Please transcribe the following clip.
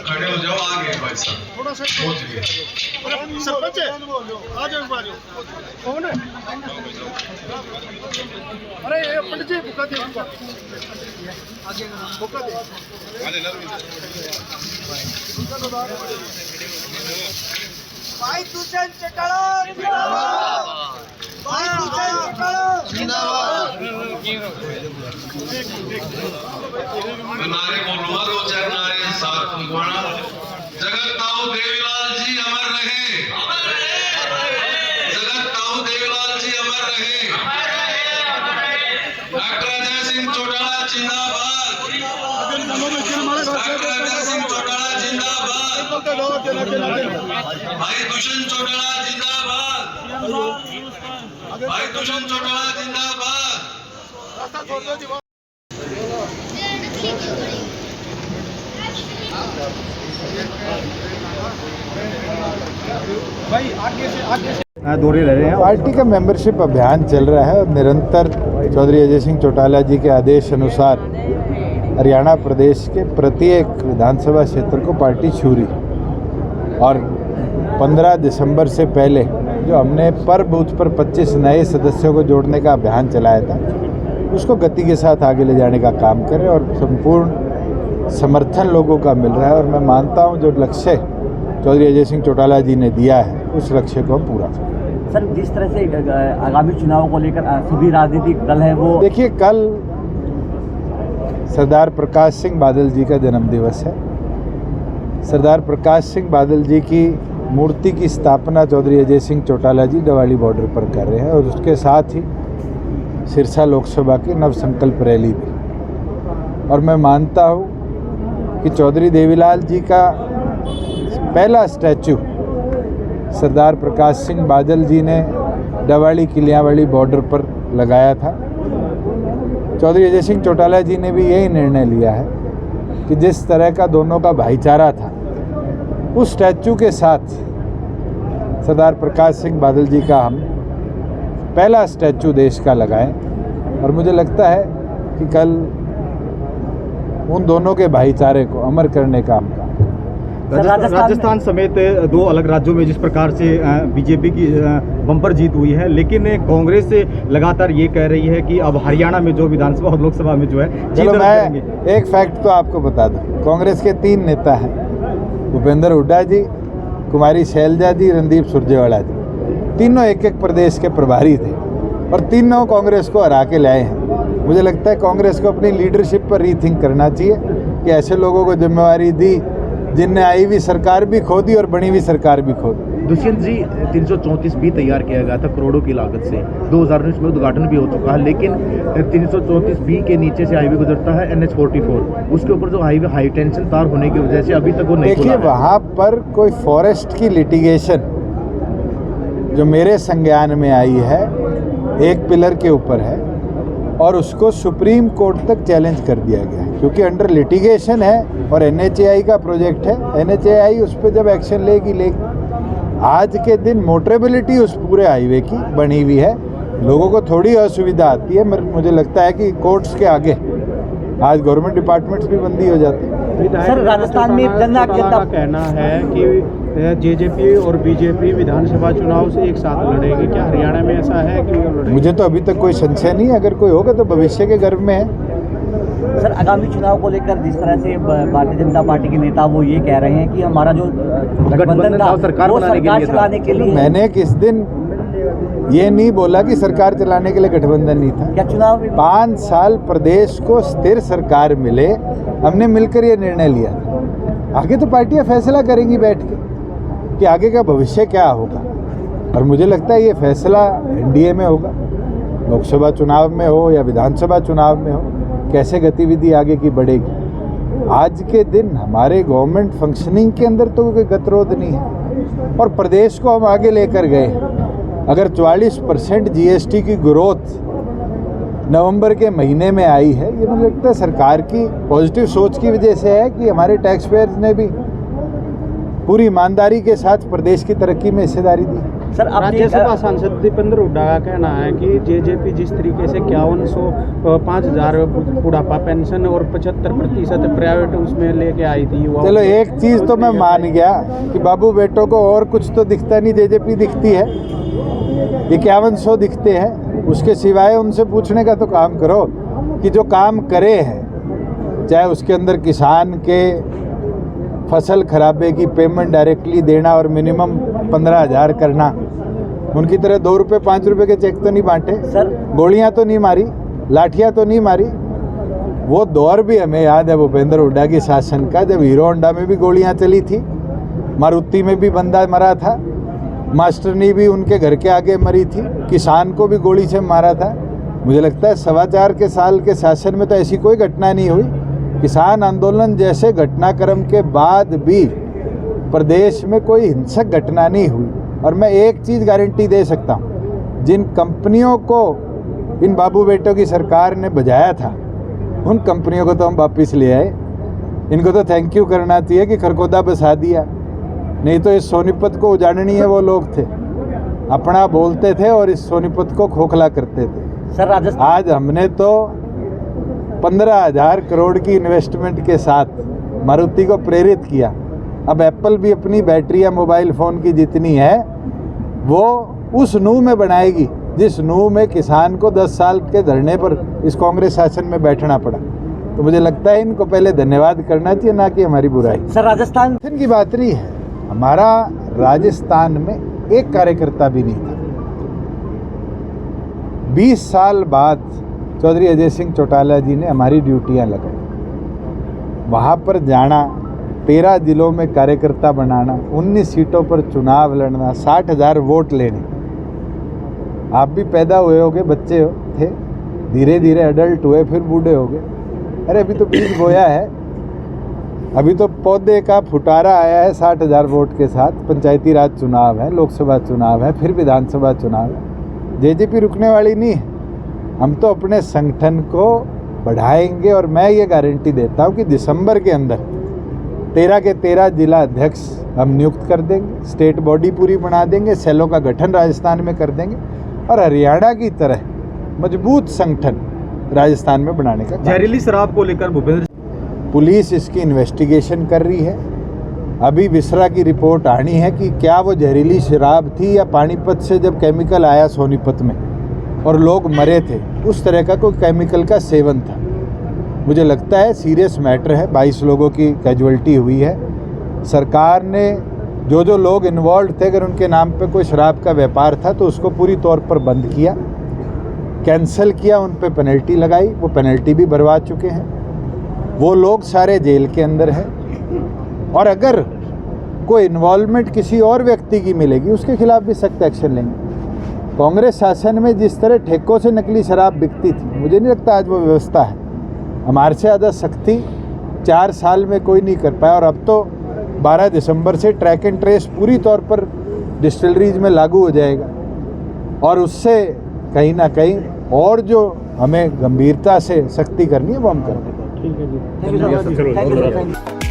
खड़े हो जाओ आगे भाई साहब थोड़ा सा पहुंच गए सरपंच आ जाओ कौन है अरे ये पंडित जी बुका दे बुका दे भाई दुष्यंत चौटाला जिंदाबाद भाई दुष्यंत चौटाला जिंदाबाद नारे बोलूंगा दो चार नारे साथ लिखवाना जगत ताऊ देवीलाल जी अमर रहे जगत ताऊ देवीलाल जी अमर रहे डॉक्टर अजय सिंह चौटाला जिंदाबाद डॉक्टर अजय सिंह चौटाला जिंदाबाद भाई दुष्यंत चौटाला जिंदाबाद भाई दुष्यंत चौटाला जिंदाबाद दौरे ले रहे हैं। पार्टी का मेंबरशिप अभियान चल रहा है और निरंतर चौधरी अजय सिंह चौटाला जी के आदेश अनुसार हरियाणा प्रदेश के प्रत्येक विधानसभा क्षेत्र को पार्टी छू रही और 15 दिसंबर से पहले जो हमने पर बूथ पर 25 नए सदस्यों को जोड़ने का अभियान चलाया था उसको गति के साथ आगे ले जाने का काम करें और संपूर्ण समर्थन लोगों का मिल रहा है और मैं मानता हूं जो लक्ष्य चौधरी अजय सिंह चौटाला जी ने दिया है उस लक्ष्य को हम पूरा करें। सर, जिस तरह से आगामी चुनाव को लेकर सभी राजनीतिक दल है वो देखिए, कल सरदार प्रकाश सिंह बादल जी का जन्मदिवस है। सरदार प्रकाश सिंह बादल जी की मूर्ति की स्थापना चौधरी अजय सिंह चौटाला जी डवाली बॉर्डर पर कर रहे हैं और उसके साथ ही सिरसा लोकसभा की नवसंकल्प रैली भी। और मैं मानता हूँ कि चौधरी देवीलाल जी का पहला स्टैचू सरदार प्रकाश सिंह बादल जी ने डवाली किलियावाड़ी बॉर्डर पर लगाया था। चौधरी अजय सिंह चौटाला जी ने भी यही निर्णय लिया है कि जिस तरह का दोनों का भाईचारा था उस स्टैचू के साथ सरदार प्रकाश सिंह बादल जी का हम पहला स्टैचू देश का लगाएं और मुझे लगता है कि कल उन दोनों के भाईचारे को अमर करने का हम काम करें। राजस्थान समेत 2 अलग राज्यों में जिस प्रकार से बीजेपी की बम्पर जीत हुई है, लेकिन कांग्रेस से लगातार ये कह रही है कि अब हरियाणा में जो विधानसभा और लोकसभा में जो है चलो मैं एक फैक्ट तो आपको बता दूं। कांग्रेस के 3 नेता हैं, भूपेंद्र हुड्डा जी, कुमारी शैलजा जी, रणदीप सुरजेवाला जी। तीनों एक प्रदेश के प्रभारी थे और तीनों कांग्रेस को हरा के लाए हैं। मुझे लगता है कांग्रेस को अपनी लीडरशिप पर रीथिंक करना चाहिए कि ऐसे लोगों को जिम्मेवारी दी जिनने आई हुई सरकार भी खो दी और बनी हुई सरकार भी खो दी। दुष्यंत जी, 334 भी तैयार किया गया था करोड़ों की लागत से, 2019 में उद्घाटन भी हो चुका है, लेकिन 334 बी के नीचे से हाईवे गुजरता है NH44, उसके ऊपर जो हाईवे हाई टेंशन तार होने की वजह से अभी तक वो नहीं देखिए, वहाँ पर कोई फॉरेस्ट की लिटिगेशन जो मेरे संज्ञान में आई है एक पिलर के ऊपर है और उसको सुप्रीम कोर्ट तक चैलेंज कर दिया गया है क्योंकि अंडर लिटिगेशन है और NHAI का प्रोजेक्ट है। NHAI उस पर जब एक्शन लेगी आज के दिन मोटरेबिलिटी उस पूरे हाईवे की बनी हुई है, लोगों को थोड़ी असुविधा आती है। मुझे लगता है कि कोर्ट्स के आगे आज गवर्नमेंट डिपार्टमेंट्स भी बंदी हो जाती है। सर, राजस्थान में जनता का कहना है कि जेजेपी और बीजेपी विधानसभा चुनाव से एक साथ लड़ेंगे, क्या हरियाणा में ऐसा है कि मुझे तो अभी तक कोई संशय नहीं, अगर कोई होगा तो भविष्य के गर्भ में है। सर, आगामी चुनाव को लेकर जिस तरह से भारतीय जनता पार्टी के नेता वो ये कह रहे हैं कि हमारा जो गठबंधन था सरकार चलाने के लिए मैंने किस दिन ये नहीं बोला कि सरकार चलाने के लिए गठबंधन नहीं था। क्या चुनाव 5 साल प्रदेश को स्थिर सरकार मिले, हमने मिलकर ये निर्णय लिया। आगे तो पार्टियां फैसला करेंगी बैठ के कि आगे का भविष्य क्या होगा और मुझे लगता है ये फैसला NDA में होगा, लोकसभा चुनाव में हो या विधानसभा चुनाव में हो, कैसे गतिविधि आगे की बढ़ेगी। आज के दिन हमारे गवर्नमेंट फंक्शनिंग के अंदर तो कोई गतिरोध नहीं है और प्रदेश को हम आगे लेकर गए। अगर 44% GST की ग्रोथ नवंबर के महीने में आई है, ये मुझे लगता है सरकार की पॉजिटिव सोच की वजह से है कि हमारे टैक्स पेयर्स ने भी पूरी ईमानदारी के साथ प्रदेश की तरक्की में हिस्सेदारी दी। सर अब राज्यसभा सांसद दीपेंद्र हुड्डा का कहना है कि जेजेपी जिस तरीके से 5100 बुढ़ापा पेंशन और 75% प्राइवेट उसमें लेके आई थी युवा। चलो एक चीज़ तो मैं मान गया कि बाबू बेटों को और कुछ तो दिखता नहीं, जेजेपी दिखती है, 5100 दिखते हैं, उसके सिवाय उनसे पूछने का तो काम करो कि जो काम करे हैं, चाहे उसके अंदर किसान के फसल खराबे की पेमेंट डायरेक्टली देना और मिनिमम 15,000 करना, उनकी तरह 2 रुपये 5 रुपये के चेक तो नहीं बांटे सर, गोलियां तो नहीं मारी, लाठियां तो नहीं मारी। वो दौर भी हमें याद है भूपेंद्र हुड्डा के शासन का, जब हीरो होंडा में भी गोलियां चली थी, मारुति में भी बंदा मरा था, मास्टरनी भी उनके घर के आगे मरी थी, किसान को भी गोली से मारा था। मुझे लगता है 4.25 साल के शासन में तो ऐसी कोई घटना नहीं हुई। किसान आंदोलन जैसे घटनाक्रम के बाद भी प्रदेश में कोई हिंसक घटना नहीं हुई। और मैं एक चीज़ गारंटी दे सकता हूँ, जिन कंपनियों को इन बाबू बेटों की सरकार ने बजाया था, उन कंपनियों को तो हम वापस ले आए। इनको तो थैंक यू करना चाहिए कि खरखोदा बसा दिया, नहीं तो इस सोनीपत को उजाड़नी है वो लोग थे, अपना बोलते थे और इस सोनीपत को खोखला करते थे। सर राजस्थान आज हमने तो 15,000 करोड़ की इन्वेस्टमेंट के साथ मारुति को प्रेरित किया। अब एप्पल भी अपनी बैटरियां मोबाइल फ़ोन की जितनी है वो उस नूह में बनाएगी जिस नूह में किसान को 10 साल के धरने पर इस कांग्रेस शासन में बैठना पड़ा। तो मुझे लगता है इनको पहले धन्यवाद करना चाहिए, ना कि हमारी बुराई। सर राजस्थान की बात नहीं है, हमारा राजस्थान में एक कार्यकर्ता भी नहीं था। 20 साल बाद चौधरी अजय सिंह चौटाला जी ने हमारी ड्यूटियां लगाई, वहाँ पर जाना, 13 जिलों में कार्यकर्ता बनाना, 19 सीटों पर चुनाव लड़ना, 60,000 वोट लेने। आप भी पैदा हुए होगे, बच्चे थे, धीरे धीरे अडल्ट हुए, फिर बूढ़े हो गए। अरे अभी तो बीज बोया है, अभी तो पौधे का फुटारा आया है 60,000 वोट के साथ। पंचायती राज चुनाव है, लोकसभा चुनाव है, फिर विधानसभा चुनाव है। जेजेपी रुकने वाली नहीं है। हम तो अपने संगठन को बढ़ाएंगे और मैं ये गारंटी देता हूँ कि दिसंबर के अंदर 13 के 13 जिला अध्यक्ष हम नियुक्त कर देंगे, स्टेट बॉडी पूरी बना देंगे, सेलों का गठन राजस्थान में कर देंगे और हरियाणा की तरह मजबूत संगठन राजस्थान में बनाने का। जहरीली शराब को लेकर भूपेंद्र पुलिस इसकी इन्वेस्टिगेशन कर रही है। अभी विसरा की रिपोर्ट आनी है कि क्या वो जहरीली शराब थी या पानीपत से जब केमिकल आया सोनीपत में और लोग मरे थे, उस तरह का कोई केमिकल का सेवन था। मुझे लगता है सीरियस मैटर है, 22 लोगों की कैजुअल्टी हुई है। सरकार ने जो लोग इन्वॉल्व थे, अगर उनके नाम पे कोई शराब का व्यापार था तो उसको पूरी तौर पर बंद किया, कैंसिल किया, उन पे पेनल्टी लगाई, वो पेनल्टी भी भरवा चुके हैं। वो लोग सारे जेल के अंदर हैं और अगर कोई इन्वॉल्वमेंट किसी और व्यक्ति की मिलेगी उसके खिलाफ भी सख्त एक्शन लेंगे। कांग्रेस शासन में जिस तरह ठेकों से नकली शराब बिकती थी, मुझे नहीं लगता आज वो व्यवस्था है। हमारे से ज़्यादा सख्ती 4 साल में कोई नहीं कर पाया और अब तो 12 दिसंबर से ट्रैक एंड ट्रेस पूरी तौर पर डिस्टिलरीज में लागू हो जाएगा और उससे कहीं ना कहीं और जो हमें गंभीरता से सख्ती करनी है वो हम करेंगे। ठीक है जी। Thank you.